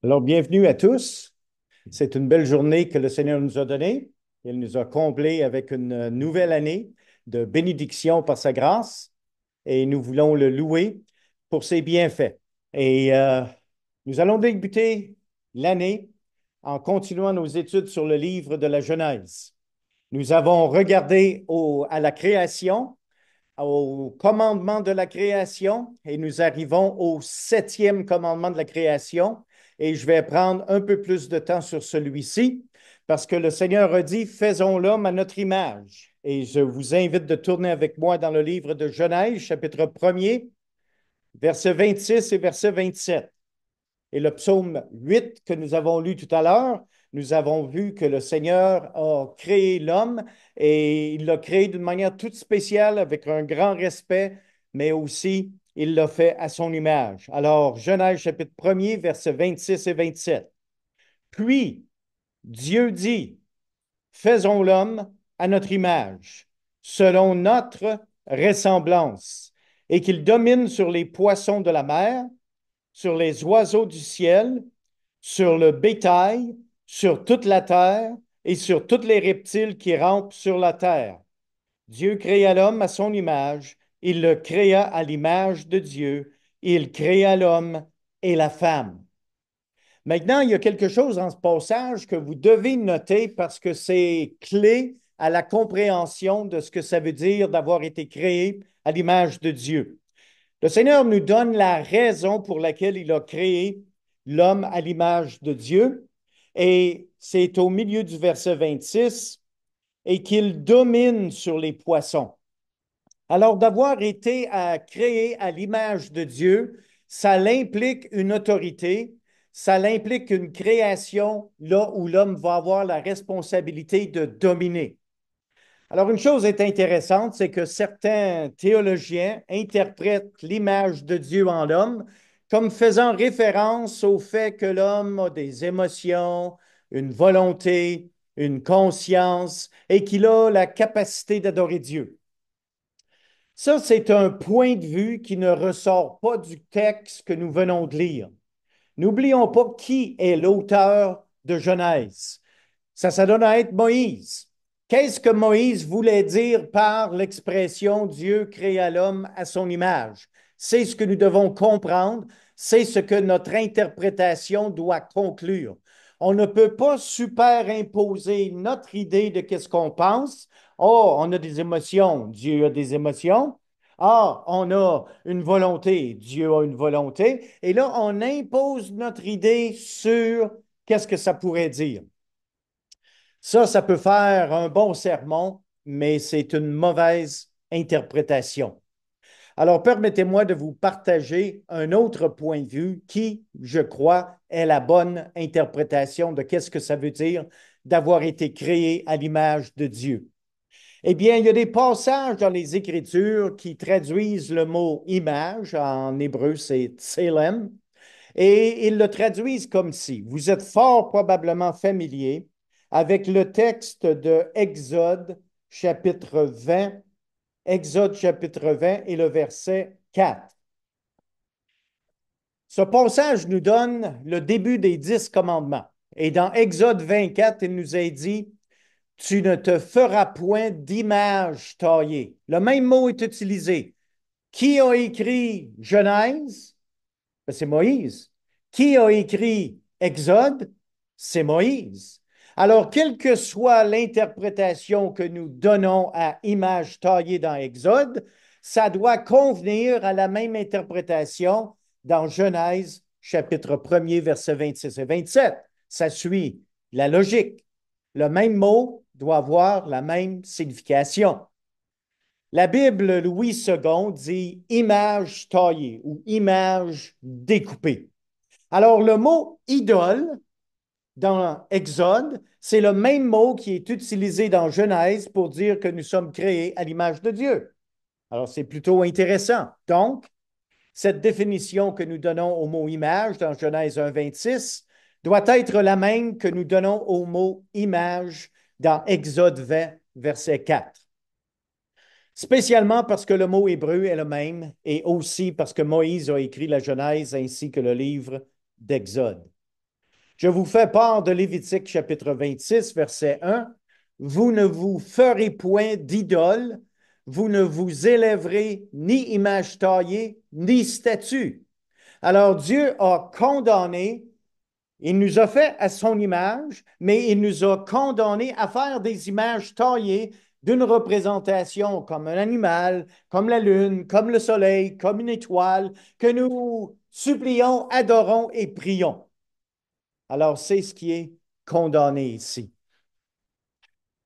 Alors, bienvenue à tous. C'est une belle journée que le Seigneur nous a donnée. Il nous a comblés avec une nouvelle année de bénédiction par sa grâce et nous voulons le louer pour ses bienfaits. Et nous allons débuter l'année en continuant nos études sur le livre de la Genèse. Nous avons regardé à la création, au commandement de la création et nous arrivons au septième commandement de la création. Et je vais prendre un peu plus de temps sur celui-ci parce que le Seigneur a dit, faisons l'homme à notre image. Et je vous invite de tourner avec moi dans le livre de Genèse, chapitre 1er, versets 26 et verset 27. Et le psaume 8 que nous avons lu tout à l'heure, nous avons vu que le Seigneur a créé l'homme et il l'a créé d'une manière toute spéciale avec un grand respect, mais aussi il l'a fait à son image. Alors, Genèse chapitre 1er, versets 26 et 27. Puis, Dieu dit, faisons l'homme à notre image, selon notre ressemblance, et qu'il domine sur les poissons de la mer, sur les oiseaux du ciel, sur le bétail, sur toute la terre et sur tous les reptiles qui rampent sur la terre. Dieu créa l'homme à son image, il le créa à l'image de Dieu, il créa l'homme et la femme. Maintenant, il y a quelque chose dans ce passage que vous devez noter parce que c'est clé à la compréhension de ce que ça veut dire d'avoir été créé à l'image de Dieu. Le Seigneur nous donne la raison pour laquelle il a créé l'homme à l'image de Dieu. Et c'est au milieu du verset 26, et qu'il domine sur les poissons. Alors, d'avoir été créé à l'image de Dieu, ça implique une autorité, ça implique une création là où l'homme va avoir la responsabilité de dominer. Alors, une chose est intéressante, c'est que certains théologiens interprètent l'image de Dieu en l'homme comme faisant référence au fait que l'homme a des émotions, une volonté, une conscience et qu'il a la capacité d'adorer Dieu. Ça, c'est un point de vue qui ne ressort pas du texte que nous venons de lire. N'oublions pas qui est l'auteur de Genèse. Ça donne à être Moïse. Qu'est-ce que Moïse voulait dire par l'expression Dieu créa l'homme à son image? C'est ce que nous devons comprendre, c'est ce que notre interprétation doit conclure. On ne peut pas superimposer notre idée de qu'est-ce qu'on pense. Oh, on a des émotions, Dieu a des émotions. Ah, on a une volonté, Dieu a une volonté. Et là, on impose notre idée sur qu'est-ce que ça pourrait dire. Ça peut faire un bon sermon, mais c'est une mauvaise interprétation. Alors, permettez-moi de vous partager un autre point de vue qui, je crois, est la bonne interprétation de qu'est-ce que ça veut dire d'avoir été créé à l'image de Dieu. Eh bien, il y a des passages dans les Écritures qui traduisent le mot image, en hébreu c'est tselem, et ils le traduisent comme ci. Vous êtes fort probablement familier avec le texte de Exode chapitre 20, Exode chapitre 20 et le verset 4. Ce passage nous donne le début des 10 commandements. Et dans Exode 24, il nous est dit, tu ne te feras point d'image taillée. Le même mot est utilisé. Qui a écrit Genèse? Ben, c'est Moïse. Qui a écrit Exode? C'est Moïse. Alors, quelle que soit l'interprétation que nous donnons à image taillée dans Exode, ça doit convenir à la même interprétation dans Genèse, chapitre 1er, versets 26 et 27. Ça suit la logique. Le même mot doit avoir la même signification. La Bible Louis II dit image taillée ou image découpée. Alors, le mot idole dans Exode, c'est le même mot qui est utilisé dans Genèse pour dire que nous sommes créés à l'image de Dieu. Alors, c'est plutôt intéressant. Donc, cette définition que nous donnons au mot image dans Genèse 1,26 doit être la même que nous donnons au mot image dans Exode 20, verset 4. Spécialement parce que le mot hébreu est le même et aussi parce que Moïse a écrit la Genèse ainsi que le livre d'Exode. Je vous fais part de Lévitique chapitre 26, verset 1. Vous ne vous ferez point d'idole, vous ne vous élèverez ni image taillée, ni statue. Alors Dieu a condamné, il nous a fait à son image, mais il nous a condamnés à faire des images taillées d'une représentation comme un animal, comme la lune, comme le soleil, comme une étoile, que nous supplions, adorons et prions. Alors, c'est ce qui est condamné ici.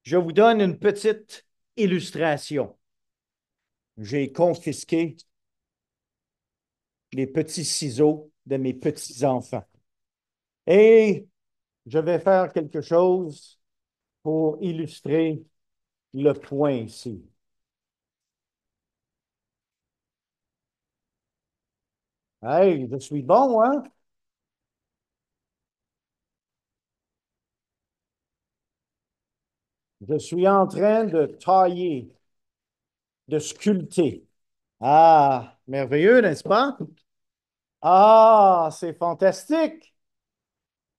Je vous donne une petite illustration. J'ai confisqué les petits ciseaux de mes petits-enfants. Et je vais faire quelque chose pour illustrer le point ici. Hey, je suis bon, hein? Je suis en train de tailler, de sculpter. Ah, merveilleux, n'est-ce pas? Ah, c'est fantastique,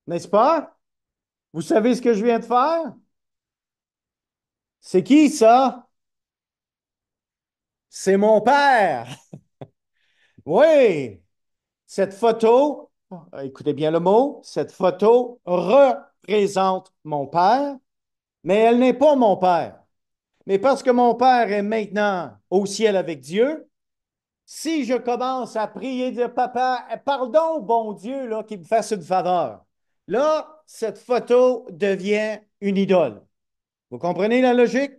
n'est-ce pas? Vous savez ce que je viens de faire? C'est qui ça? C'est mon père. Oui, cette photo, écoutez bien le mot, cette photo représente mon père, mais elle n'est pas mon père. Mais parce que mon père est maintenant au ciel avec Dieu, si je commence à prier, dire, Papa, pardon, bon Dieu, là, qu'il me fasse une faveur, là, cette photo devient une idole. Vous comprenez la logique?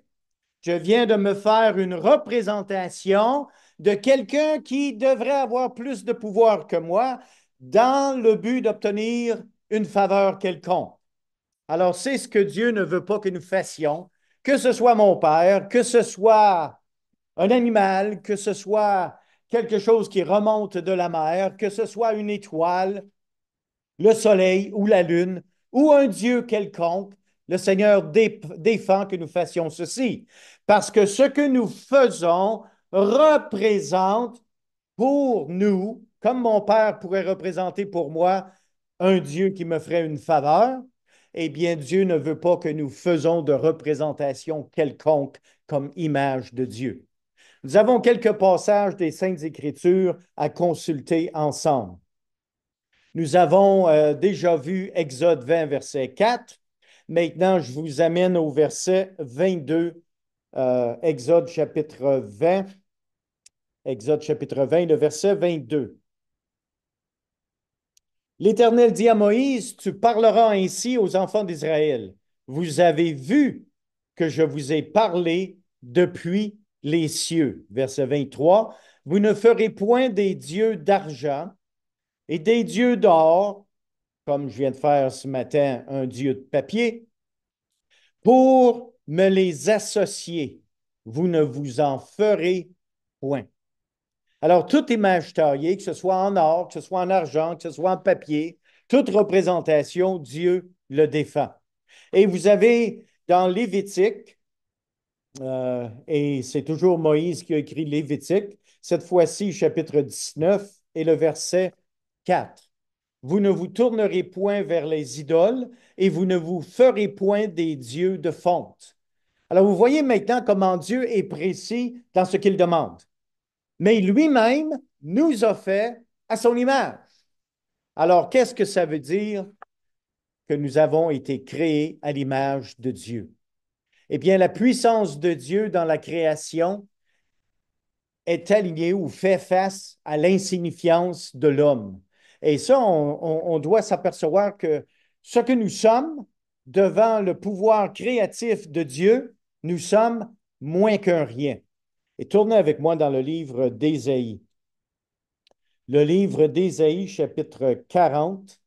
Je viens de me faire une représentation de quelqu'un qui devrait avoir plus de pouvoir que moi dans le but d'obtenir une faveur quelconque. Alors, c'est ce que Dieu ne veut pas que nous fassions, que ce soit mon Père, que ce soit un animal, que ce soit quelque chose qui remonte de la mer, que ce soit une étoile, le soleil ou la lune, ou un Dieu quelconque, le Seigneur défend que nous fassions ceci. Parce que ce que nous faisons représente pour nous, comme mon Père pourrait représenter pour moi un Dieu qui me ferait une faveur, eh bien, Dieu ne veut pas que nous faisons de représentation quelconque comme image de Dieu. Nous avons quelques passages des Saintes Écritures à consulter ensemble. Nous avons déjà vu Exode 20, verset 4. Maintenant, je vous amène au verset 22, Exode chapitre 20. Exode chapitre 20, le verset 22. L'Éternel dit à Moïse, tu parleras ainsi aux enfants d'Israël. Vous avez vu que je vous ai parlé depuis les cieux. Verset 23. Vous ne ferez point des dieux d'argent et des dieux d'or, comme je viens de faire ce matin, un dieu de papier, pour me les associer. Vous ne vous en ferez point. Alors, toute image taillée, que ce soit en or, que ce soit en argent, que ce soit en papier, toute représentation, Dieu le défend. Et vous avez dans Lévitique, et c'est toujours Moïse qui a écrit Lévitique, cette fois-ci, chapitre 19 et le verset 4. Vous ne vous tournerez point vers les idoles et vous ne vous ferez point des dieux de fonte. Alors, vous voyez maintenant comment Dieu est précis dans ce qu'il demande. Mais lui-même nous a fait à son image. Alors, qu'est-ce que ça veut dire que nous avons été créés à l'image de Dieu? Eh bien, la puissance de Dieu dans la création est alignée ou fait face à l'insignifiance de l'homme. Et ça, on doit s'apercevoir que ce que nous sommes devant le pouvoir créatif de Dieu, nous sommes moins qu'un rien. Et tournez avec moi dans le livre d'Ésaïe. Le livre d'Ésaïe, chapitre 40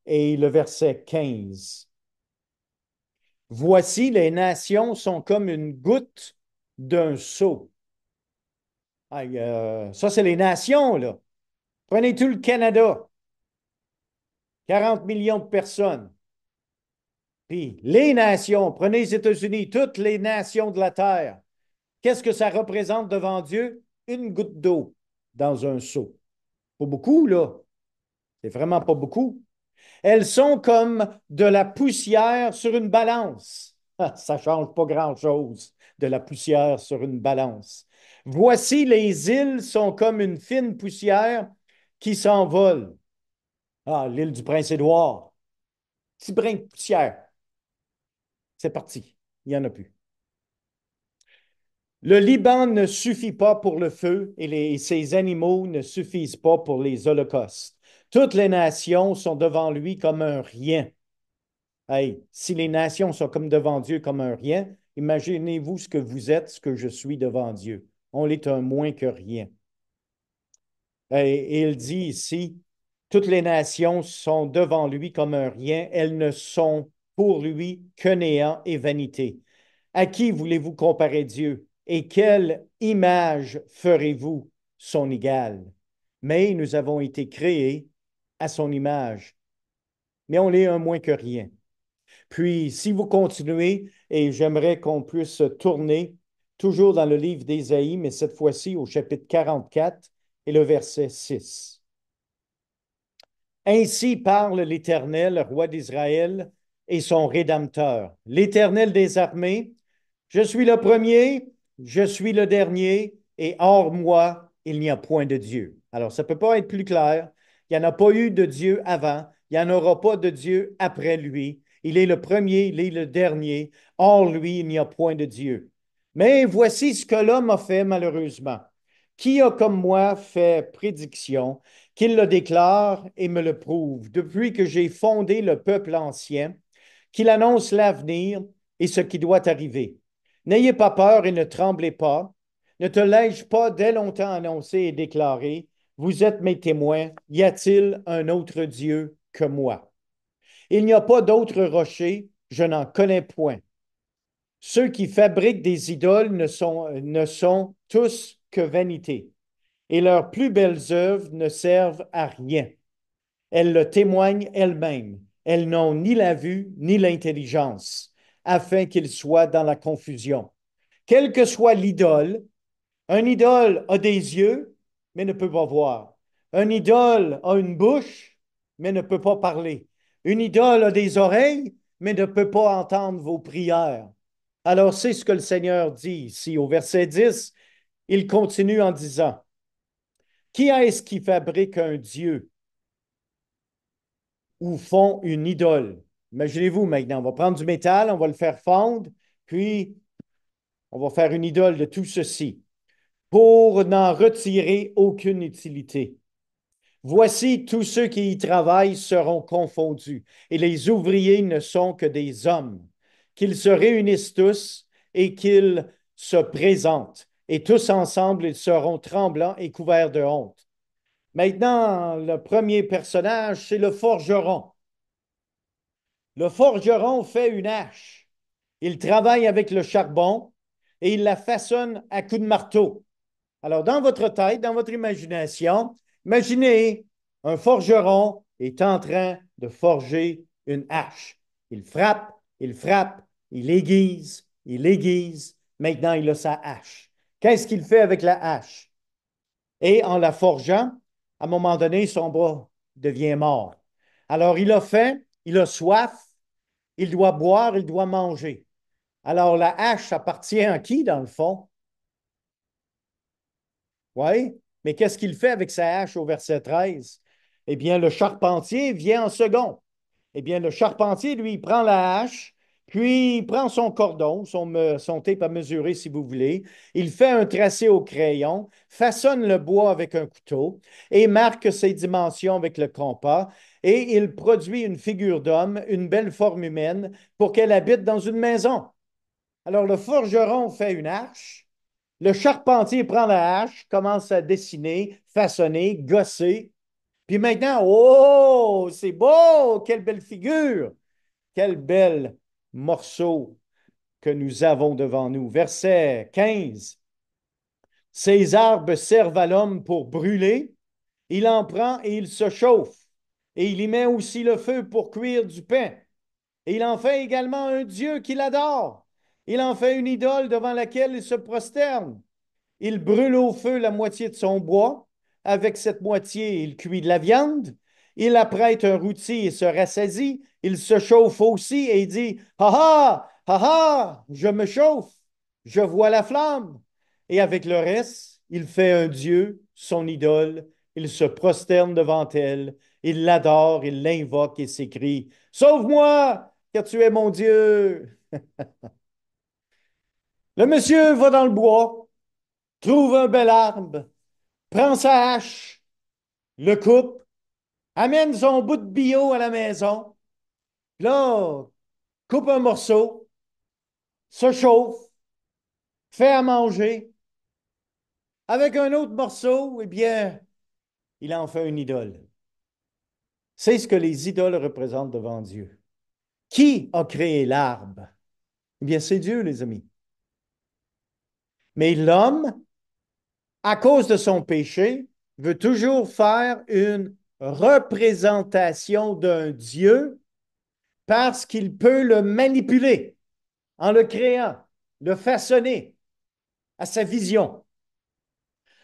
et le verset 15. Voici, les nations sont comme une goutte d'un seau. Ah, ça, c'est les nations, là. Prenez tout le Canada, 40 millions de personnes. Puis les nations, prenez les États-Unis, toutes les nations de la Terre. Qu'est-ce que ça représente devant Dieu? Une goutte d'eau dans un seau. Pas beaucoup, là. C'est vraiment pas beaucoup. Elles sont comme de la poussière sur une balance. Ah, ça ne change pas grand-chose, de la poussière sur une balance. Voici, les îles sont comme une fine poussière qui s'envole. Ah, l'île du Prince-Édouard. Petit brin de poussière. C'est parti. Il n'y en a plus. Le Liban ne suffit pas pour le feu et ses animaux ne suffisent pas pour les holocaustes. Toutes les nations sont devant lui comme un rien. Hey, si les nations sont comme devant Dieu comme un rien, imaginez-vous ce que vous êtes, ce que je suis devant Dieu. On est un moins que rien. Et il dit ici, toutes les nations sont devant lui comme un rien, elles ne sont pour lui que néant et vanité. À qui voulez-vous comparer Dieu? Et quelle image ferez-vous son égal? Mais nous avons été créés à son image, mais on est un moins que rien. Puis, si vous continuez, et j'aimerais qu'on puisse tourner toujours dans le livre d'Ésaïe, mais cette fois-ci au chapitre 44 et le verset 6. Ainsi parle l'Éternel, roi d'Israël et son Rédempteur. L'Éternel des armées, je suis le premier, je suis le dernier, et hors moi, il n'y a point de Dieu. Alors, ça ne peut pas être plus clair. Il n'y en a pas eu de Dieu avant, il n'y en aura pas de Dieu après lui. Il est le premier, il est le dernier. Hors lui, il n'y a point de Dieu. Mais voici ce que l'homme a fait malheureusement. Qui a comme moi fait prédiction, qu'il le déclare et me le prouve, depuis que j'ai fondé le peuple ancien, qu'il annonce l'avenir et ce qui doit arriver. N'ayez pas peur et ne tremblez pas. Ne te l'ai-je pas dès longtemps annoncé et déclaré, vous êtes mes témoins, y a-t-il un autre Dieu que moi? Il n'y a pas d'autre rocher, je n'en connais point. Ceux qui fabriquent des idoles ne sont tous que vanité, et leurs plus belles œuvres ne servent à rien. Elles le témoignent elles-mêmes. Elles n'ont ni la vue ni l'intelligence, afin qu'ils soient dans la confusion. Quelle que soit l'idole, un idole a des yeux, mais ne peut pas voir. Un idole a une bouche, mais ne peut pas parler. Une idole a des oreilles, mais ne peut pas entendre vos prières. Alors, c'est ce que le Seigneur dit ici au verset 10. Il continue en disant, qui est-ce qui fabrique un Dieu ou font une idole? Imaginez-vous maintenant, on va prendre du métal, on va le faire fondre, puis on va faire une idole de tout ceci pour n'en retirer aucune utilité. Voici, tous ceux qui y travaillent seront confondus, et les ouvriers ne sont que des hommes. Qu'ils se réunissent tous et qu'ils se présentent, et tous ensemble, ils seront tremblants et couverts de honte. Maintenant, le premier personnage, c'est le forgeron. Le forgeron fait une hache. Il travaille avec le charbon et il la façonne à coups de marteau. Alors, dans votre tête, dans votre imagination, imaginez un forgeron est en train de forger une hache. Il frappe, il frappe, il aiguise, il aiguise. Maintenant, il a sa hache. Qu'est-ce qu'il fait avec la hache? Et en la forgeant, à un moment donné, son bras devient mort. Alors, il a faim, il a soif, il doit boire, il doit manger. Alors, la hache appartient à qui, dans le fond? Oui, mais qu'est-ce qu'il fait avec sa hache au verset 13? Eh bien, le charpentier vient en second. Eh bien, le charpentier, lui, il prend la hache, puis il prend son cordon, son tape à mesurer, si vous voulez. Il fait un tracé au crayon, façonne le bois avec un couteau et marque ses dimensions avec le compas. Et il produit une figure d'homme, une belle forme humaine, pour qu'elle habite dans une maison. Alors, le forgeron fait une hache. Le charpentier prend la hache, commence à dessiner, façonner, gosser. Puis maintenant, oh, c'est beau! Quelle belle figure! Quel bel morceau que nous avons devant nous. Verset 15. Ces arbres servent à l'homme pour brûler. Il en prend et il se chauffe. Et il y met aussi le feu pour cuire du pain. Et il en fait également un Dieu qu'il adore. Il en fait une idole devant laquelle il se prosterne. Il brûle au feu la moitié de son bois. Avec cette moitié, il cuit de la viande. Il apprête un rôti et se rassasie. Il se chauffe aussi et il dit, ha ha, ha ha, je me chauffe, je vois la flamme. Et avec le reste, il fait un Dieu, son idole. Il se prosterne devant elle. Il l'adore, il l'invoque et s'écrie, sauve-moi, car tu es mon Dieu. Le monsieur va dans le bois, trouve un bel arbre, prend sa hache, le coupe, amène son bout de bio à la maison, là, coupe un morceau, se chauffe, fait à manger. Avec un autre morceau, eh bien, il en fait une idole. C'est ce que les idoles représentent devant Dieu. Qui a créé l'arbre? Eh bien, c'est Dieu, les amis. Mais l'homme, à cause de son péché, veut toujours faire une représentation d'un Dieu parce qu'il peut le manipuler en le créant, le façonner à sa vision.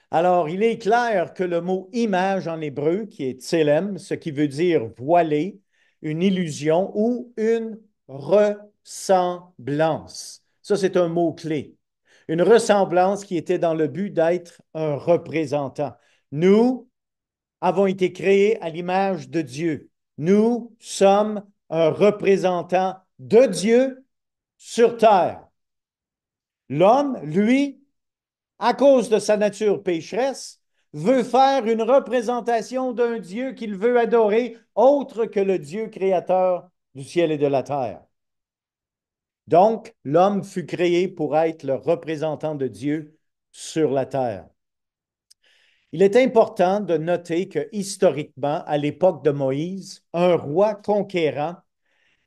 Alors, il est clair que le mot image en hébreu, qui est tselem, ce qui veut dire voiler, une illusion ou une ressemblance. Ça, c'est un mot-clé. Une ressemblance qui était dans le but d'être un représentant. Nous avons été créés à l'image de Dieu. Nous sommes un représentant de Dieu sur terre. L'homme, lui, à cause de sa nature pécheresse, veut faire une représentation d'un Dieu qu'il veut adorer, autre que le Dieu créateur du ciel et de la terre. Donc, l'homme fut créé pour être le représentant de Dieu sur la terre. Il est important de noter que historiquement, à l'époque de Moïse, un roi conquérant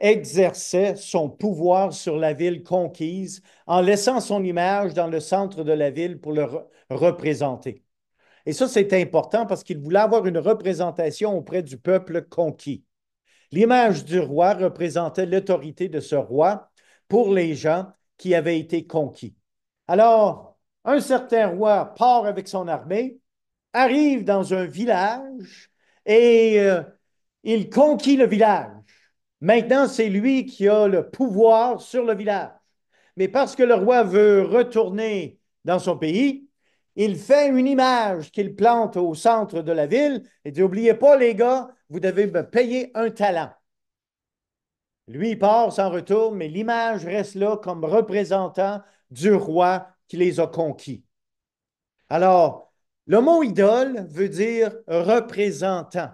exerçait son pouvoir sur la ville conquise en laissant son image dans le centre de la ville pour le représenter. Et ça, c'est important parce qu'il voulait avoir une représentation auprès du peuple conquis. L'image du roi représentait l'autorité de ce roi pour les gens qui avaient été conquis. Alors, un certain roi part avec son armée, arrive dans un village et il conquit le village. Maintenant, c'est lui qui a le pouvoir sur le village. Mais parce que le roi veut retourner dans son pays, il fait une image qu'il plante au centre de la ville et dit, n'oubliez pas, les gars, vous devez me payer un talent. Lui, il part, s'en retourne, mais l'image reste là comme représentant du roi qui les a conquis. Alors, le mot idole veut dire représentant.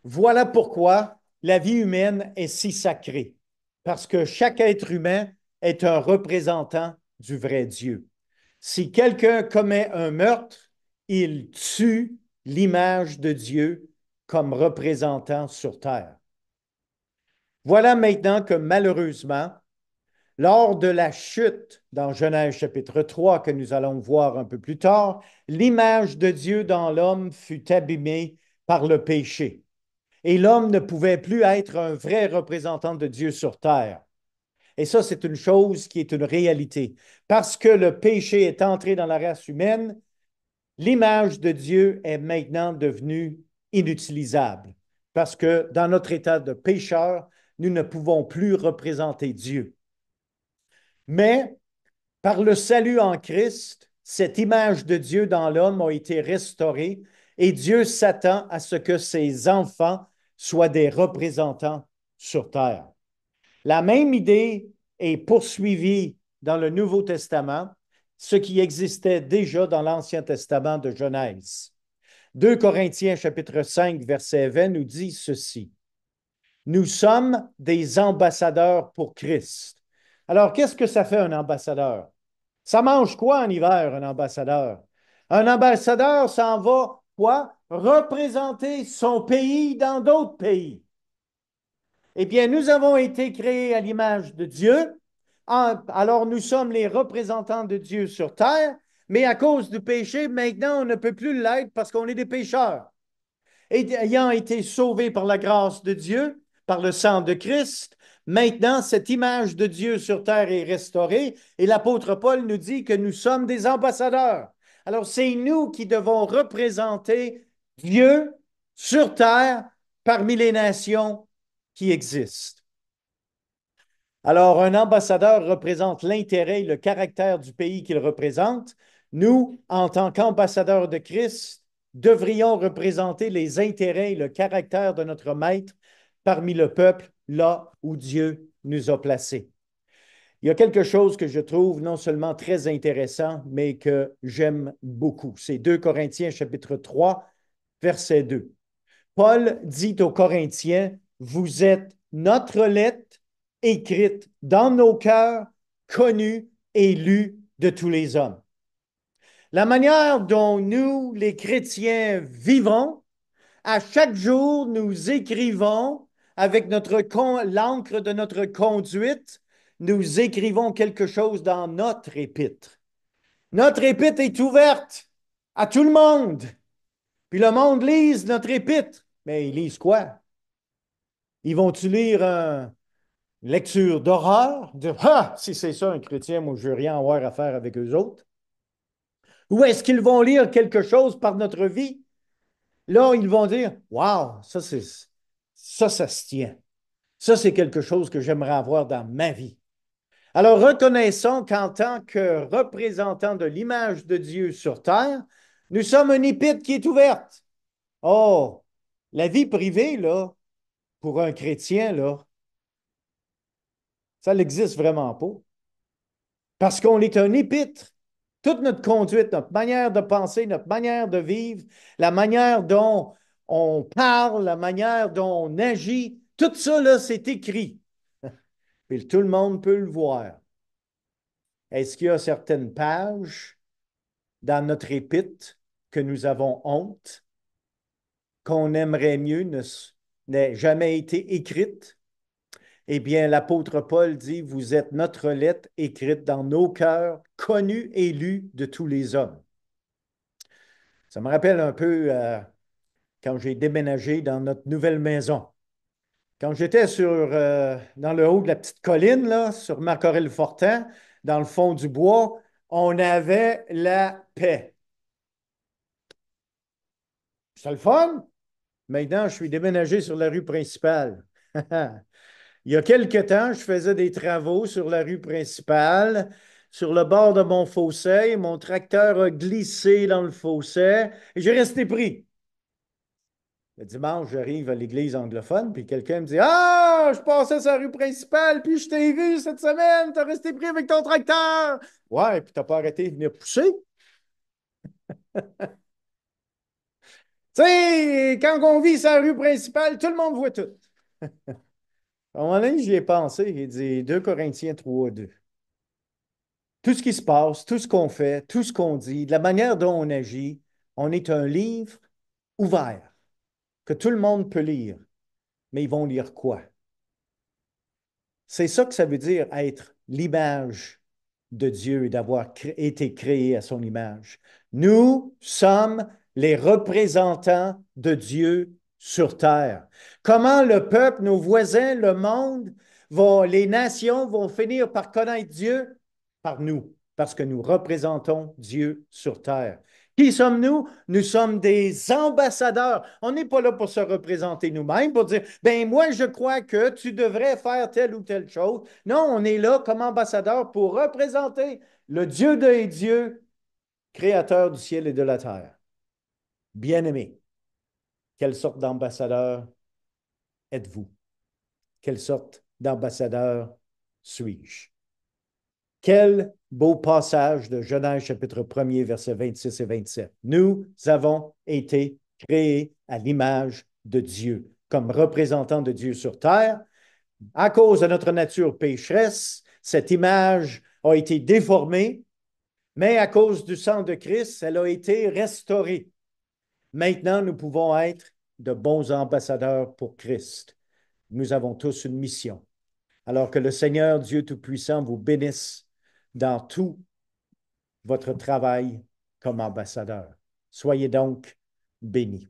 Voilà pourquoi la vie humaine est si sacrée, parce que chaque être humain est un représentant du vrai Dieu. Si quelqu'un commet un meurtre, il tue l'image de Dieu comme représentant sur terre. Voilà maintenant que malheureusement, lors de la chute dans Genèse chapitre 3 que nous allons voir un peu plus tard, l'image de Dieu dans l'homme fut abîmée par le péché. Et l'homme ne pouvait plus être un vrai représentant de Dieu sur terre. Et ça, c'est une chose qui est une réalité. Parce que le péché est entré dans la race humaine, l'image de Dieu est maintenant devenue inutilisable. Parce que dans notre état de pécheur, nous ne pouvons plus représenter Dieu. Mais par le salut en Christ, cette image de Dieu dans l'homme a été restaurée et Dieu s'attend à ce que ses enfants soient des représentants sur terre. La même idée est poursuivie dans le Nouveau Testament, ce qui existait déjà dans l'Ancien Testament de Genèse. 2 Corinthiens chapitre 5 verset 20 nous dit ceci. Nous sommes des ambassadeurs pour Christ. Alors, qu'est-ce que ça fait un ambassadeur? Ça mange quoi en hiver, un ambassadeur? Un ambassadeur s'en va, quoi? Représenter son pays dans d'autres pays. Eh bien, nous avons été créés à l'image de Dieu. Alors, nous sommes les représentants de Dieu sur terre, mais à cause du péché, maintenant, on ne peut plus l'être parce qu'on est des pécheurs. Et ayant été sauvés par la grâce de Dieu, par le sang de Christ, maintenant, cette image de Dieu sur terre est restaurée et l'apôtre Paul nous dit que nous sommes des ambassadeurs. Alors, c'est nous qui devons représenter Dieu sur terre parmi les nations qui existent. Alors, un ambassadeur représente l'intérêt et le caractère du pays qu'il représente. Nous, en tant qu'ambassadeurs de Christ, devrions représenter les intérêts et le caractère de notre Maître parmi le peuple là où Dieu nous a placés. Il y a quelque chose que je trouve non seulement très intéressant, mais que j'aime beaucoup. C'est 2 Corinthiens chapitre 3, verset 2. Paul dit aux Corinthiens, vous êtes notre lettre écrite dans nos cœurs, connue et lue de tous les hommes. La manière dont nous, les chrétiens, vivons, à chaque jour, nous écrivons avec l'encre de notre conduite, nous écrivons quelque chose dans notre épître. Notre épître est ouverte à tout le monde. Puis le monde lise notre épître. Mais ils lisent quoi? Ils vont-tu lire une lecture d'horreur? Dire, ah, si c'est ça un chrétien, moi je veux rien avoir à faire avec eux autres. Ou est-ce qu'ils vont lire quelque chose par notre vie? Là, ils vont dire, waouh, ça se tient. Ça, c'est quelque chose que j'aimerais avoir dans ma vie. Alors, reconnaissons qu'en tant que représentants de l'image de Dieu sur terre, nous sommes une épître qui est ouverte. Oh, la vie privée, là, pour un chrétien, là, ça n'existe vraiment pas. Parce qu'on est un épître. Toute notre conduite, notre manière de penser, notre manière de vivre, la manière dont on parle, la manière dont on agit, tout ça, là, c'est écrit. Puis tout le monde peut le voir. Est-ce qu'il y a certaines pages dans notre épître que nous avons honte, qu'on aimerait mieux n'aient jamais été écrites? Eh bien, l'apôtre Paul dit, vous êtes notre lettre écrite dans nos cœurs, connue et lue de tous les hommes. Ça me rappelle un peu quand j'ai déménagé dans notre nouvelle maison. Quand j'étais dans le haut de la petite colline, là, sur Marcorel-Fortin, dans le fond du bois, on avait la paix. C'est le fun? Maintenant, je suis déménagé sur la rue principale. Il y a quelque temps, je faisais des travaux sur la rue principale. Sur le bord de mon fossé, mon tracteur a glissé dans le fossé et j'ai resté pris. Le dimanche, j'arrive à l'église anglophone, puis quelqu'un me dit, ah, je passais sur la rue principale, puis je t'ai vu cette semaine, t'as resté pris avec ton tracteur. Ouais, puis t'as pas arrêté de venir pousser. Tu sais, quand on vit sur la rue principale, tout le monde voit tout. À un moment donné, j'y ai pensé, il dit 2 Corinthiens 3, 2. Tout ce qui se passe, tout ce qu'on fait, tout ce qu'on dit, de la manière dont on agit, on est un livre ouvert que tout le monde peut lire. Mais ils vont lire quoi? C'est ça que ça veut dire être l'image de Dieu et d'avoir été créé à son image. Nous sommes les représentants de Dieu sur terre. Comment le peuple, nos voisins, le monde, les nations vont finir par connaître Dieu? Par nous, parce que nous représentons Dieu sur terre. Qui sommes-nous? Nous sommes des ambassadeurs. On n'est pas là pour se représenter nous-mêmes, pour dire, ben moi, je crois que tu devrais faire telle ou telle chose. Non, on est là comme ambassadeurs pour représenter le Dieu des dieux, créateur du ciel et de la terre. Bien-aimés, quelle sorte d'ambassadeur êtes-vous? Quelle sorte d'ambassadeur suis-je? Quel beau passage de Genèse chapitre 1er, versets 26 et 27. Nous avons été créés à l'image de Dieu, comme représentants de Dieu sur terre. À cause de notre nature pécheresse, cette image a été déformée, mais à cause du sang de Christ, elle a été restaurée. Maintenant, nous pouvons être de bons ambassadeurs pour Christ. Nous avons tous une mission. Alors que le Seigneur Dieu Tout-Puissant vous bénisse dans tout votre travail comme ambassadeur. Soyez donc bénis.